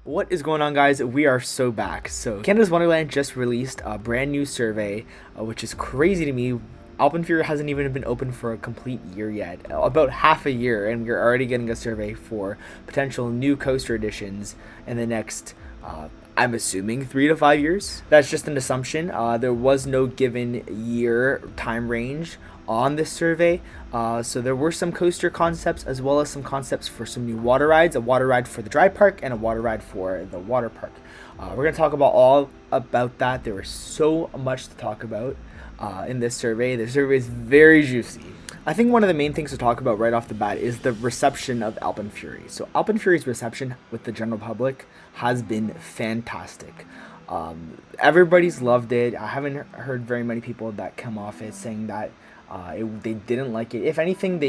What is going on, guys? We are so back. So Canada's Wonderland just released a brand new survey, which is crazy to me. Alpine Fury hasn't even been open for a complete year yet, about half a year, and we're already getting a survey for potential new coaster additions in the next, I'm assuming, 3 to 5 years. That's just an assumption. There was no given year time range on this survey. So there were some coaster concepts as well as some concepts for some new water rides, a water ride for the dry park and a water ride for the water park. We're going to talk about all about that. There was so much to talk about in this survey. The survey is very juicy. I think one of the main things to talk about right off the bat is the reception of Alpine Fury. So Alpine Fury's reception with the general public has been fantastic. Everybody's loved it. I haven't heard very many people that come off it saying that they didn't like it. If anything,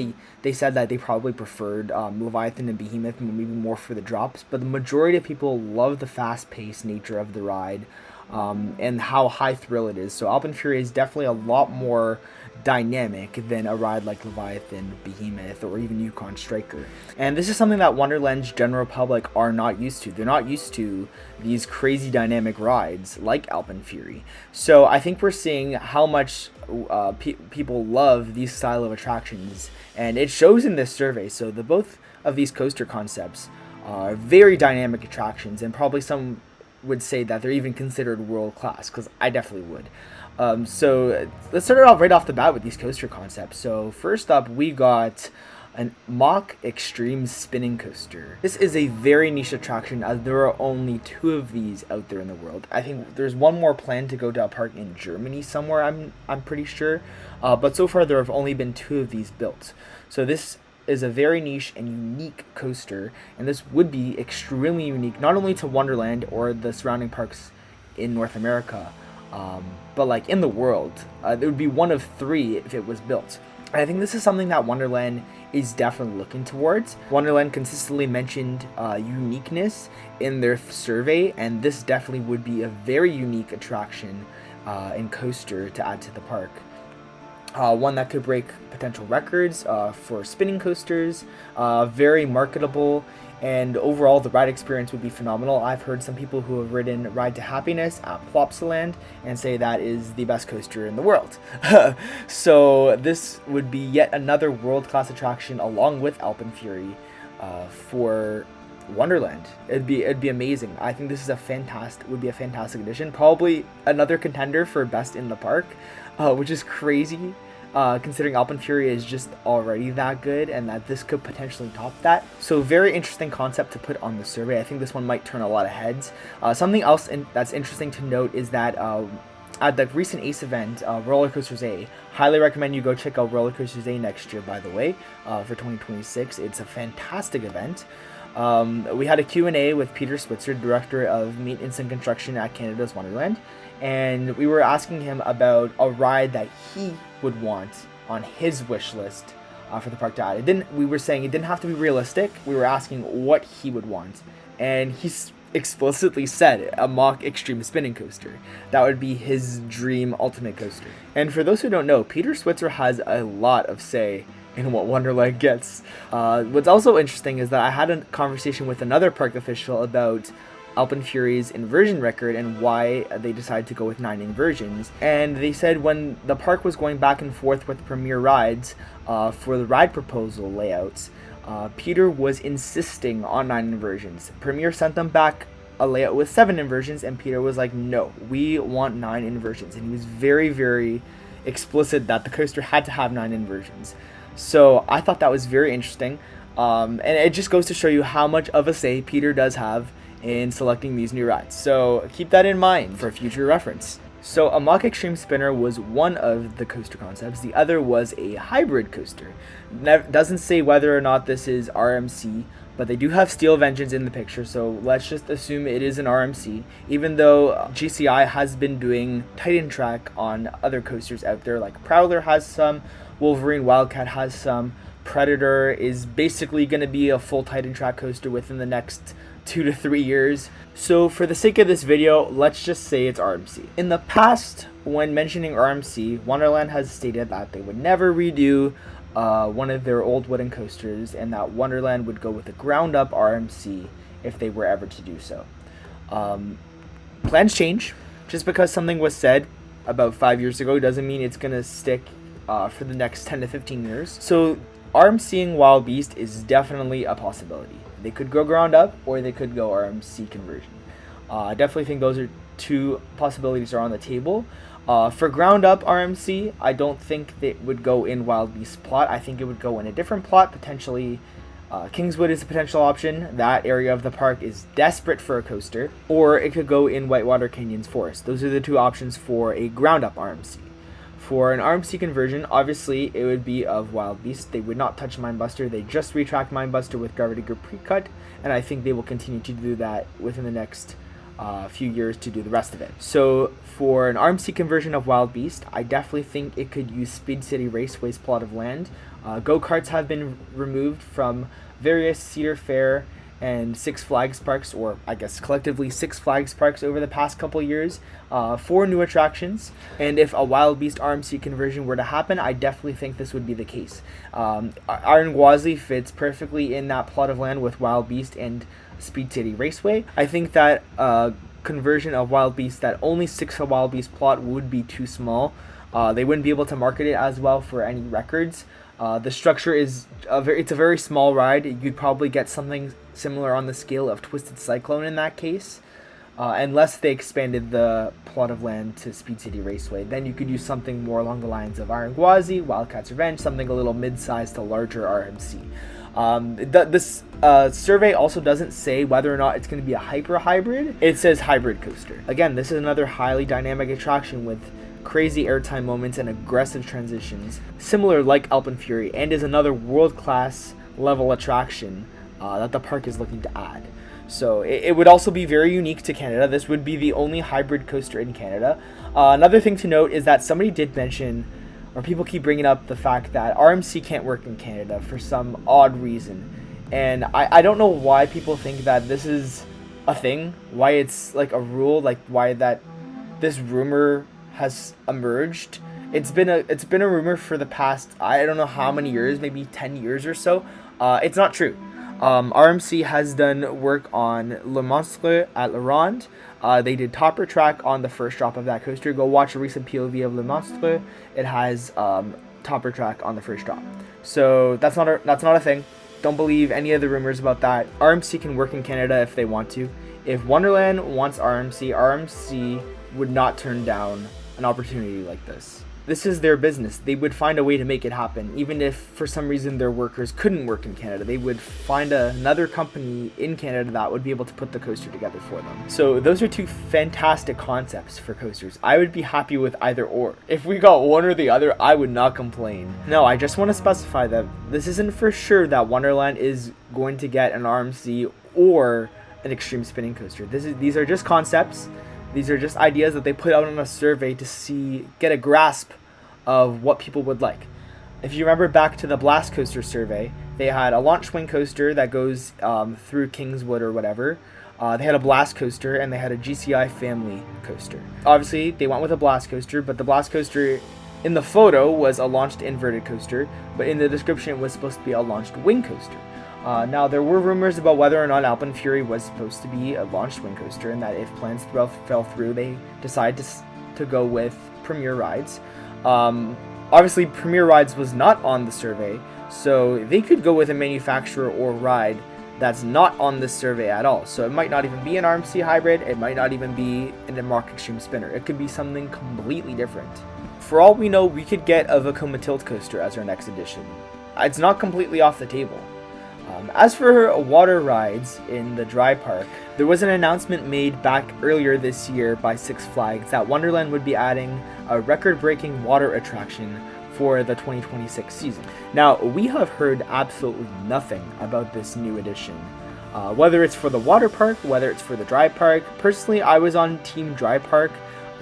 they said that they probably preferred Leviathan and Behemoth, maybe more for the drops. But the majority of people love the fast-paced nature of the ride and how high thrill it is. So Alpine Fury is definitely a lot more dynamic than a ride like Leviathan, Behemoth, or even Yukon Striker. And this is something that Wonderland's general public are not used to. They're not used to these crazy dynamic rides like Alpine Fury. So I think we're seeing how much people love these style of attractions, and it shows in this survey. So the both of these coaster concepts are very dynamic attractions, and probably some would say that they're even considered world class, because I definitely would. So let's start it off right off the bat with these coaster concepts. So first up, we got a Mack Extreme Spinning Coaster. This is a very niche attraction, as there are only 2 of these out there in the world. I think there's one more planned to go to a park in Germany somewhere, I'm pretty sure. But so far there have only been 2 of these built. So this is a very niche and unique coaster, and this would be extremely unique not only to Wonderland or the surrounding parks in North America, but like in the world. It would be one of 3 if it was built. And I think this is something that Wonderland is definitely looking towards. Wonderland consistently mentioned uniqueness in their survey, and this definitely would be a very unique attraction and coaster to add to the park. One that could break potential records for spinning coasters, very marketable, and overall the ride experience would be phenomenal. I've heard some people who have ridden Ride to Happiness at Plopsaland and say that is the best coaster in the world. So this would be yet another world-class attraction along with Alpine Fury for Wonderland. It'd be amazing. I think this is would be a fantastic addition. Probably another contender for best in the park, which is crazy, considering Alpine Fury is just already that good, and that this could potentially top that. So very interesting concept to put on the survey. I think this one might turn a lot of heads. Something else that's interesting to note is that at the recent ACE event, Roller Coasters A, highly recommend you go check out Roller Coasters A next year, by the way, for 2026. It's a fantastic event. We had a Q&A with Peter Switzer, Director of Maintenance and Construction at Canada's Wonderland, and we were asking him about a ride that he would want on his wish list for the park to add. We were saying it didn't have to be realistic. We were asking what he would want, and he explicitly said a Mack Extreme Spinning Coaster. That would be his dream ultimate coaster. And for those who don't know, Peter Switzer has a lot of say in what Wonderland gets. What's also interesting is that I had a conversation with another park official about Alpine Fury's inversion record and why they decided to go with 9 inversions. And they said when the park was going back and forth with Premier Rides for the ride proposal layouts, Peter was insisting on 9 inversions. Premier sent them back a layout with 7 inversions, and Peter was like, no, we want 9 inversions. And he was very, very explicit that the coaster had to have 9 inversions. So I thought that was very interesting, and it just goes to show you how much of a say Peter does have in selecting these new rides. So keep that in mind for future reference. So a Mack Extreme Spinner was one of the coaster concepts. The other was a hybrid coaster. Doesn't say whether or not this is RMC, but they do have Steel Vengeance in the picture, so let's just assume it is an RMC, even though GCI has been doing Titan Track on other coasters out there, like Prowler has some, Wolverine Wildcat has some, Predator is basically going to be a full Titan Track coaster within the next 2 to 3 years. So for the sake of this video, let's just say it's RMC. In the past, when mentioning RMC, Wonderland has stated that they would never redo one of their old wooden coasters, and that Wonderland would go with a ground up RMC if they were ever to do so. Plans change. Just because something was said about 5 years ago doesn't mean it's going to stick for the next 10 to 15 years. So RMCing Wild Beast is definitely a possibility. They could go ground up or they could go RMC conversion. I definitely think those are two possibilities are on the table. For ground up RMC, I don't think they would go in Wild Beast plot. I think it would go in a different plot, potentially. Kingswood is a potential option. That area of the park is desperate for a coaster. Or it could go in Whitewater Canyon's Forest. Those are the two options for a ground up RMC. For an RMC conversion, obviously it would be of Wild Beast. They would not touch Mindbuster. They just retracked Mindbuster with Gravity Grip Pre-Cut, and I think they will continue to do that within the next few years to do the rest of it. So for an RMC conversion of Wild Beast, I definitely think it could use Speed City Raceway's plot of land. Go-karts have been removed from various Cedar Fair and Six Flags parks, or I guess collectively Six Flags parks over the past couple years, for new attractions. And if a Wild Beast RMC conversion were to happen, I definitely think this would be the case. Iron Gwazi fits perfectly in that plot of land with Wild Beast and Speed City Raceway. I think that conversion of Wild Beast that only sticks to Wild Beast plot would be too small. They wouldn't be able to market it as well for any records. The structure is it's a very small ride. You'd probably get something similar on the scale of Twisted Cyclone in that case, unless they expanded the plot of land to Speed City Raceway. Then you could use something more along the lines of Iron Gwazi, Wildcat's Revenge, something a little mid-sized to larger RMC. This survey also doesn't say whether or not it's going to be a hyper hybrid. It says hybrid coaster. Again, this is another highly dynamic attraction with crazy airtime moments and aggressive transitions, similar like Alpenfury, and is another world-class level attraction that the park is looking to add. So it would also be very unique to Canada. This would be the only hybrid coaster in Canada. Another thing to note is that somebody did mention, or people keep bringing up the fact that RMC can't work in Canada for some odd reason. And I don't know why people think that this is a thing, why it's like a rule, like why that this rumor has emerged. It's been a rumor for the past, I don't know how many years, maybe 10 years or so. It's not true. RMC has done work on Le Monstre at La Ronde. They did topper track on the first drop of that coaster. Go watch a recent POV of Le Monstre. It has topper track on the first drop. So that's not a thing. Don't believe any of the rumors about that. RMC can work in Canada if they want to. If Wonderland wants RMC would not turn down an opportunity like this. This is their business. They would find a way to make it happen. Even if for some reason their workers couldn't work in Canada, they would find another company in Canada that would be able to put the coaster together for them. So those are two fantastic concepts for coasters. I would be happy with either or. If we got one or the other, I would not complain. No, I just want to specify that this isn't for sure that Wonderland is going to get an RMC or an extreme spinning coaster. These are just concepts. These are just ideas that they put out on a survey to get a grasp of what people would like. If you remember back to the Blast Coaster survey, they had a launch swing coaster that goes through Kingswood or whatever. They had a Blast Coaster and they had a GCI family coaster. Obviously, they went with a Blast Coaster, but the Blast Coaster in the photo was a launched inverted coaster, but in the description it was supposed to be a launched wing coaster. Now, there were rumors about whether or not Alpenfury was supposed to be a launched wing coaster, and that if plans fell through, they decided to go with Premier Rides. Obviously, Premier Rides was not on the survey, so they could go with a manufacturer or ride that's not on this survey at all. So it might not even be an RMC hybrid, it might not even be an Mack Extreme Spinner. It could be something completely different. For all we know, we could get a Vekoma Tilt Coaster as our next edition. It's not completely off the table. As for water rides in the dry park, there was an announcement made back earlier this year by Six Flags that Wonderland would be adding a record-breaking water attraction for the 2026 season. Now, we have heard absolutely nothing about this new addition. Whether it's for the water park, whether it's for the dry park. Personally, I was on Team Dry Park.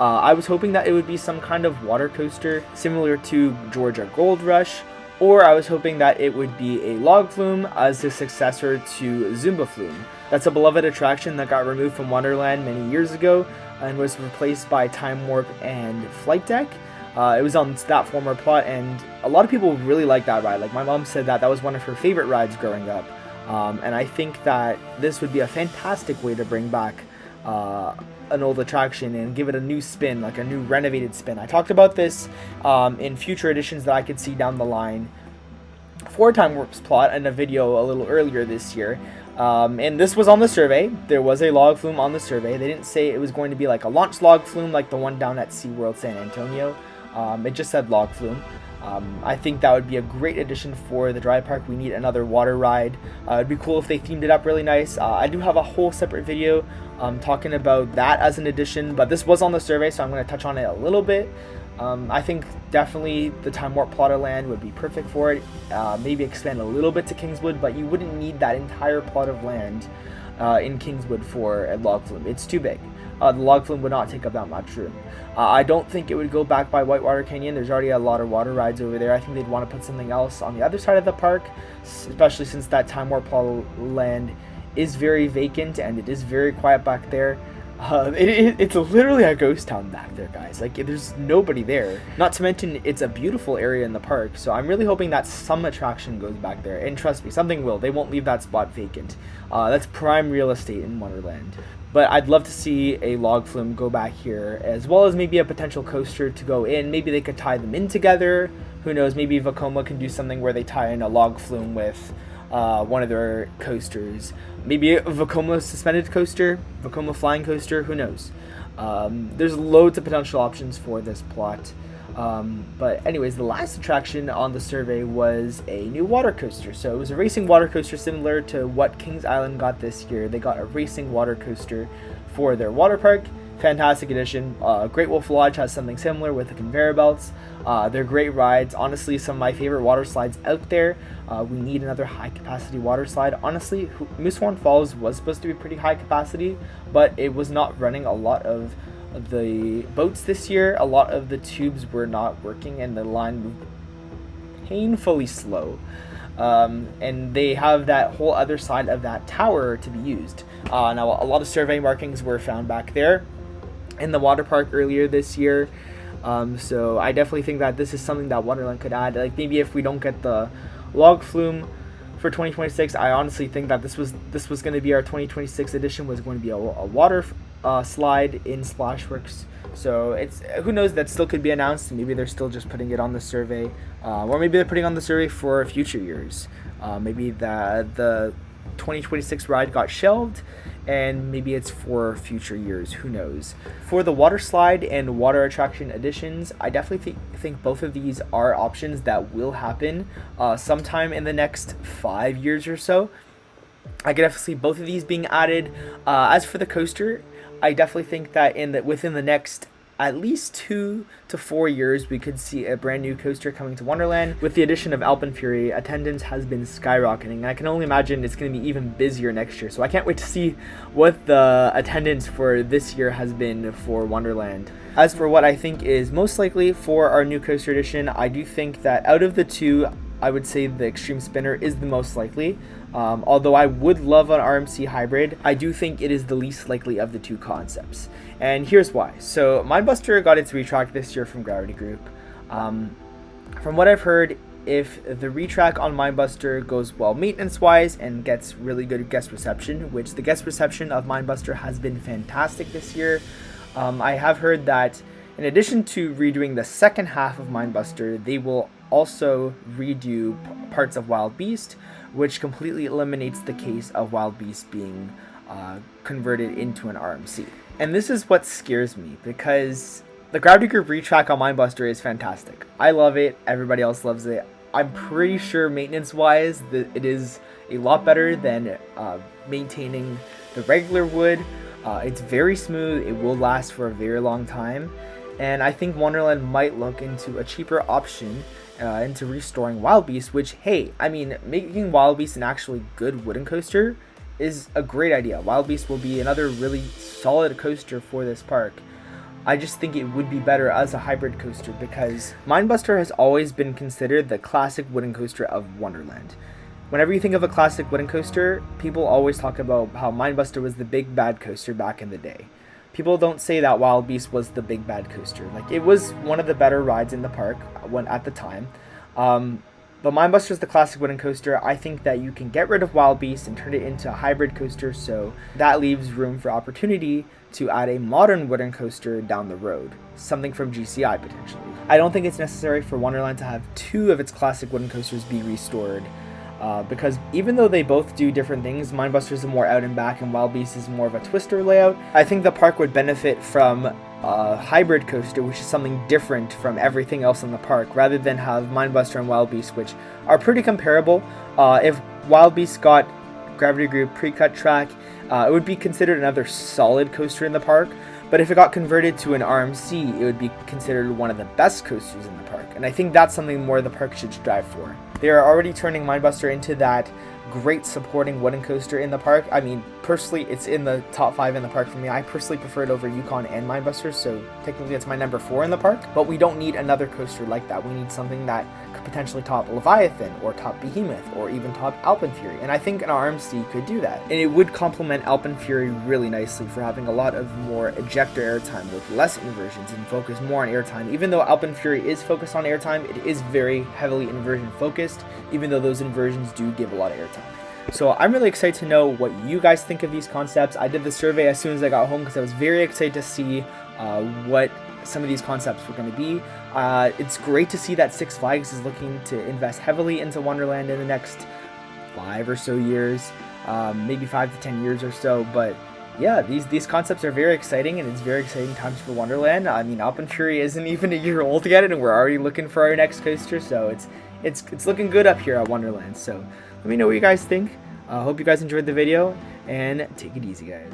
I was hoping that it would be some kind of water coaster similar to Georgia Gold Rush, or I was hoping that it would be a log flume as the successor to Zumba Flume. That's a beloved attraction that got removed from Wonderland many years ago and was replaced by Time Warp and Flight Deck. It was on that former plot, and a lot of people really liked that ride. Like, my mom said that was one of her favorite rides growing up. And I think that this would be a fantastic way to bring back an old attraction and give it a new spin, like a new renovated spin. I talked about this in future editions that I could see down the line for Time Warp's plot in a video a little earlier this year. And this was on the survey. There was a log flume on the survey. They didn't say it was going to be like a launch log flume like the one down at SeaWorld San Antonio. It just said log flume. I think that would be a great addition for the dry park. We need another water ride. It'd be cool if they themed it up really nice. I do have a whole separate video talking about that as an addition, but this was on the survey, so I'm going to touch on it a little bit. I think definitely the Time Warp plot of land would be perfect for it. Maybe expand a little bit to Kingswood, but you wouldn't need that entire plot of land in Kingswood for a log flume. It's too big. The log flume would not take up that much room. I don't think it would go back by Whitewater Canyon. There's already a lot of water rides over there. I think they'd want to put something else on the other side of the park, especially since that Time Warp plot of land is very vacant and it is very quiet back there. It's literally a ghost town back there, guys. Like, there's nobody there. Not to mention, it's a beautiful area in the park, so I'm really hoping that some attraction goes back there. And trust me, something will. They won't leave that spot vacant. That's prime real estate in Wonderland. But I'd love to see a log flume go back here, as well as maybe a potential coaster to go in. Maybe they could tie them in together. Who knows, maybe Vekoma can do something where they tie in a log flume with one of their coasters. Maybe a Vekoma suspended coaster, Vekoma flying coaster, who knows. There's loads of potential options for this plot. But anyways, the last attraction on the survey was a new water coaster. So it was a racing water coaster similar to what Kings Island got this year. They got a racing water coaster for their water park. Fantastic addition. Great Wolf Lodge has something similar with the conveyor belts. They're great rides. Honestly, some of my favorite water slides out there. We need another high capacity water slide. Honestly, Moosehorn Falls was supposed to be pretty high capacity, but it was not running a lot of the boats this year. A lot of the tubes were not working and the line moved painfully slow. And they have that whole other side of that tower to be used. Now, a lot of survey markings were found back there in the water park earlier this year. So I definitely think that this is something that Wonderland could add. Like, maybe if we don't get the log flume for 2026, I honestly think that this was going to be our 2026 edition, was going to be a water slide in Splashworks. So it's, who knows, that still could be announced. Maybe they're still just putting it on the survey, or maybe they're putting on the survey for future years. Maybe the 2026 ride got shelved, and maybe it's for future years, who knows. For the water slide and water attraction additions, I definitely think both of these are options that will happen sometime in the next 5 years or so. I could definitely see both of these being added. As for the coaster, I definitely think that within the next at least 2 to 4 years, we could see a brand new coaster coming to Wonderland. With the addition of Alpenfury, attendance has been skyrocketing. I can only imagine it's going to be even busier next year. So I can't wait to see what the attendance for this year has been for Wonderland. As for what I think is most likely for our new coaster edition, I do think that out of the two, I would say the Extreme Spinner is the most likely. Although I would love an RMC hybrid, I do think it is the least likely of the two concepts. And here's why. So Mindbuster got its retrack this year from Gravity Group. From what I've heard, if the retrack on Mindbuster goes well maintenance-wise and gets really good guest reception, which the guest reception of Mindbuster has been fantastic this year, I have heard that in addition to redoing the second half of Mindbuster, they will also redo parts of Wild Beast, which completely eliminates the case of Wild Beast being converted into an RMC. And this is what scares me, because the Gravity Group retrack on Mindbuster is fantastic. I love it. Everybody else loves it. I'm pretty sure maintenance-wise, it is a lot better than maintaining the regular wood. It's very smooth. It will last for a very long time. And I think Wonderland might look into a cheaper option into restoring Wild Beast, which, hey, I mean, making Wild Beast an actually good wooden coaster is a great idea. Wild Beast will be another really solid coaster for this park. I just think it would be better as a hybrid coaster, because Mindbuster has always been considered the classic wooden coaster of Wonderland. Whenever you think of a classic wooden coaster, people always talk about how Mindbuster was the big bad coaster back in the day. People don't say that Wild Beast was the big bad coaster. Like, it was one of the better rides in the park at the time. But Mindbuster is the classic wooden coaster. I think that you can get rid of Wild Beast and turn it into a hybrid coaster, so that leaves room for opportunity to add a modern wooden coaster down the road, something from GCI potentially. I don't think it's necessary for Wonderland to have 2 of its classic wooden coasters be restored, because even though they both do different things, Mindbuster is more out and back and Wild Beast is more of a twister layout. I think the park would benefit from a hybrid coaster, which is something different from everything else in the park, rather than have Mindbuster and Wild Beast, which are pretty comparable. If Wild Beast got Gravity Group pre-cut track, it would be considered another solid coaster in the park. But if it got converted to an RMC, it would be considered one of the best coasters in the park. And I think that's something more the park should strive for. They are already turning Mindbuster into that great supporting wooden coaster in the park. I mean, personally, it's in the top 5 in the park for me. I personally prefer it over Yukon and Mindbuster, so technically it's my number 4 in the park. But we don't need another coaster like that. We need something that could potentially top Leviathan, or top Behemoth, or even top Alpenfury. And I think an RMC could do that. And it would complement Alpenfury really nicely for having a lot of more ejector airtime with less inversions and focus more on airtime. Even though Alpenfury is focused on airtime, it is very heavily inversion focused, even though those inversions do give a lot of airtime. So I'm really excited to know what you guys think of these concepts. I did the survey as soon as I got home because I was very excited to see what some of these concepts were going to be. It's great to see that Six Flags is looking to invest heavily into Wonderland in the next 5 or so years, maybe 5 to 10 years or so. But yeah, these concepts are very exciting, and it's very exciting times for Wonderland. I mean, Alpenfury isn't even a year old yet, and we're already looking for our next coaster. So it's looking good up here at Wonderland. So let me know what you guys think. Hope you guys enjoyed the video, and take it easy, guys.